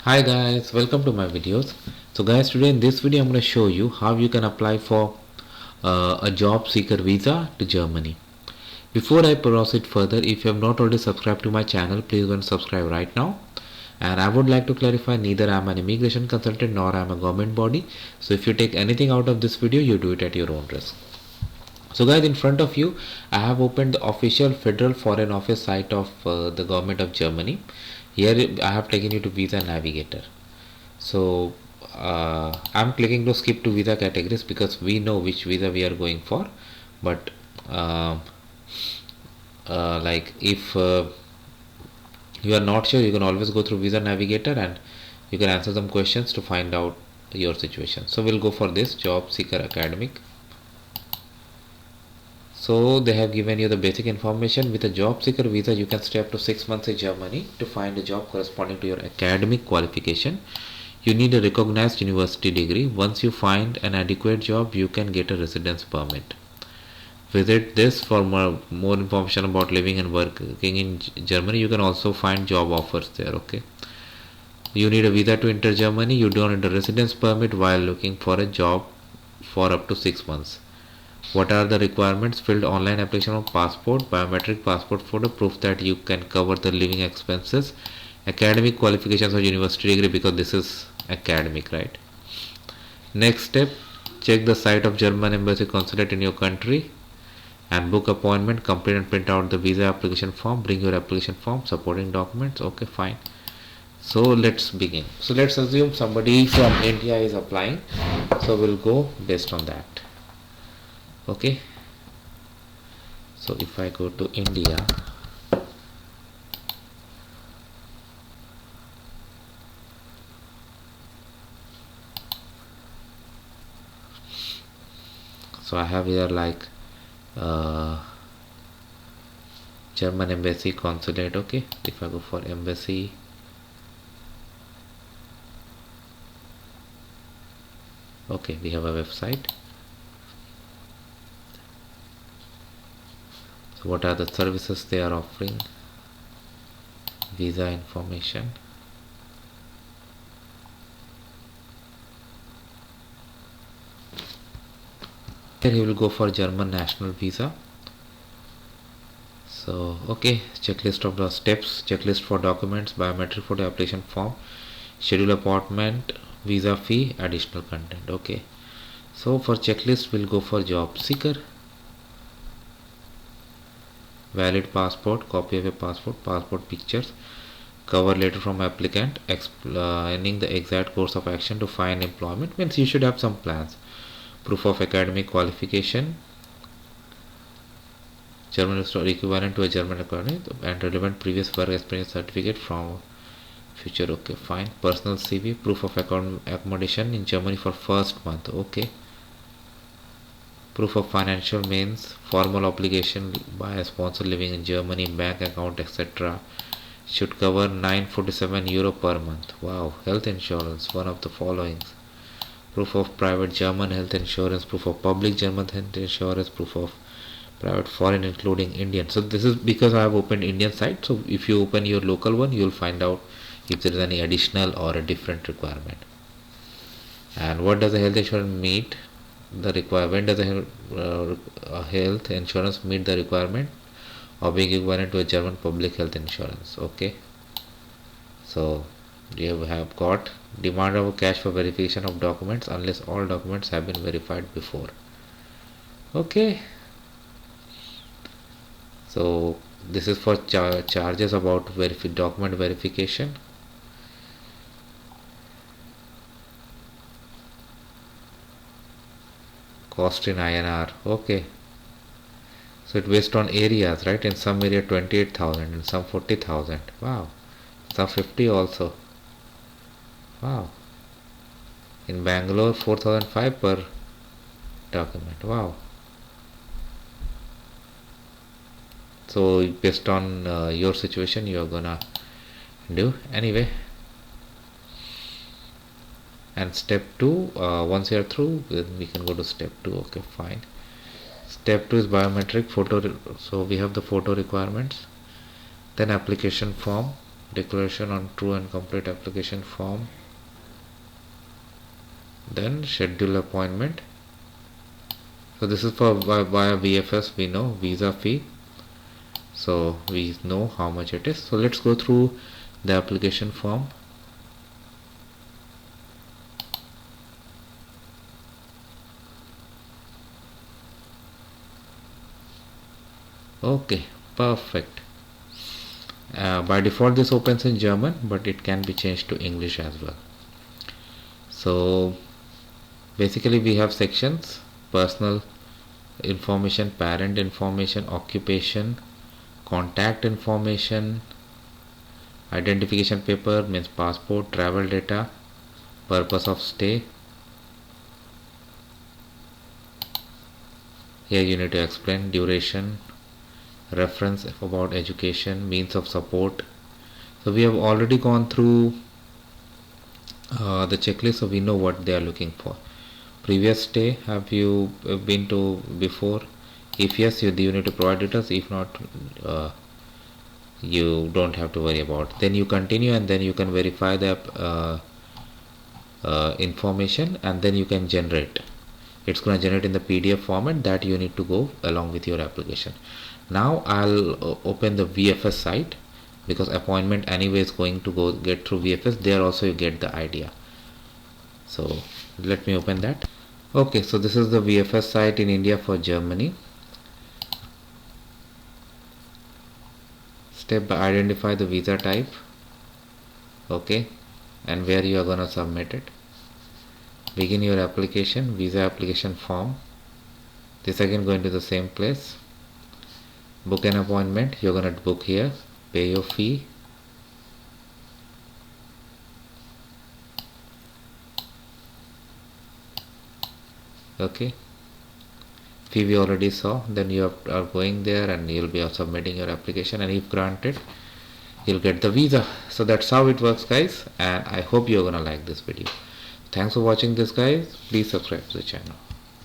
Hi guys, welcome to my videos. So guys, today in this video I'm going to show you how you can apply for a job seeker visa to Germany. Before I proceed further, if you have not already subscribed to my channel, please go and subscribe right now. And I would like to clarify, neither I am an immigration consultant nor I am a government body. So if you take anything out of this video, you do it at your own risk. So guys, in front of you I have opened the official Federal Foreign Office site of the government of Germany. Here I have taken you to Visa Navigator. So I'm clicking to skip to visa categories because we know which visa we are going for. But like if you are not sure, you can always go through Visa Navigator and you can answer some questions to find out your situation. So we'll go for this job seeker academic. So they have given you the basic information. With a job seeker visa, you can stay up to 6 months in Germany to find a job corresponding to your academic qualification. You need a recognized university degree. Once you find an adequate job, you can get a residence permit. Visit this for more information about living and working in Germany. You can also find job offers there. Okay. You need a visa to enter Germany. You don't need a residence permit while looking for a job for up to 6 months. What are the requirements? Filled online application of passport, biometric passport photo, proof that you can cover the living expenses, academic qualifications or university degree, because this is academic, right? Next step, check the site of German embassy consulate in your country and book appointment. Complete and print out the visa application form. Bring your application form, supporting documents. Okay, fine. So let's begin. So let's assume somebody from India is applying, so we'll go based on that. Okay, so if I go to India, so I have here like German embassy consulate. Okay, if I go for embassy, okay, we have a website. So what are the services they are offering? Visa information. Here you will go for German national visa. So okay, checklist of the steps, checklist for documents, biometric for the application form, schedule appointment, visa fee, additional content. Okay, so for checklist we'll go for job seeker, valid passport, copy of a passport, passport pictures, cover letter from applicant explaining the exact course of action to find employment. Means you should have some plans. Proof of academic qualification, German equivalent to a German academic, and relevant previous work experience certificate from future. Okay, fine. Personal CV, proof of accommodation in Germany for first month. Okay, proof of financial means, formal obligation by a sponsor living in Germany, bank account, etc. Should cover 947 euro per month. Wow. Health insurance, one of the following: proof of private German health insurance, proof of public German health insurance, proof of private foreign including Indian. So this is because I have opened Indian site. So if you open your local one, you will find out if there is any additional or a different requirement. And what does the health insurance meet the requirement? When does the health insurance meet the requirement of being equivalent to a German public health insurance? Okay, so you have got demand of cash for verification of documents unless all documents have been verified before. Okay, so this is for charges about document verification. Cost in INR. Okay, so it's based on areas, right? In some area 28,000, in some 40,000. Wow. Some 50 also. Wow. In Bangalore 4,005 per document. Wow. So based on your situation, you're gonna do anyway. And step 2, once you're through, then we can go to step 2. Okay, fine. Step 2 is biometric photo. So we have the photo requirements, then application form, declaration on true and complete application form, then schedule appointment. So this is for via VFS, we know visa fee, so we know how much it is. So let's go through the application form. Okay, perfect. By default this opens in German, but it can be changed to English as well. So basically we have sections: personal information, parent information, occupation, contact information, identification paper means passport, travel data, purpose of stay. Here you need to explain duration, reference about education, means of support. So we have already gone through the checklist, so we know what they are looking for. Previous stay, have you been to before? If yes, you need to provide details. If not, you don't have to worry about. Then you continue, and then you can verify the information, and then you can generate. It's going to generate in the PDF format that you need to go along with your application. Now I'll open the VFS site, because appointment anyway is going to go get through VFS. There also you get the idea. So let me open that. Okay, so this is the VFS site in India for Germany. Step by identify the visa type, okay, and where you are gonna submit it. Begin your application, visa application form. This again going to the same place. Book an appointment, you're gonna book here, pay your fee. Okay, fee we already saw. Then you are going there and you'll be submitting your application, and if granted, you'll get the visa. So that's how it works, guys, and I hope you're gonna like this video. Thanks for watching this, guys. Please subscribe to the channel.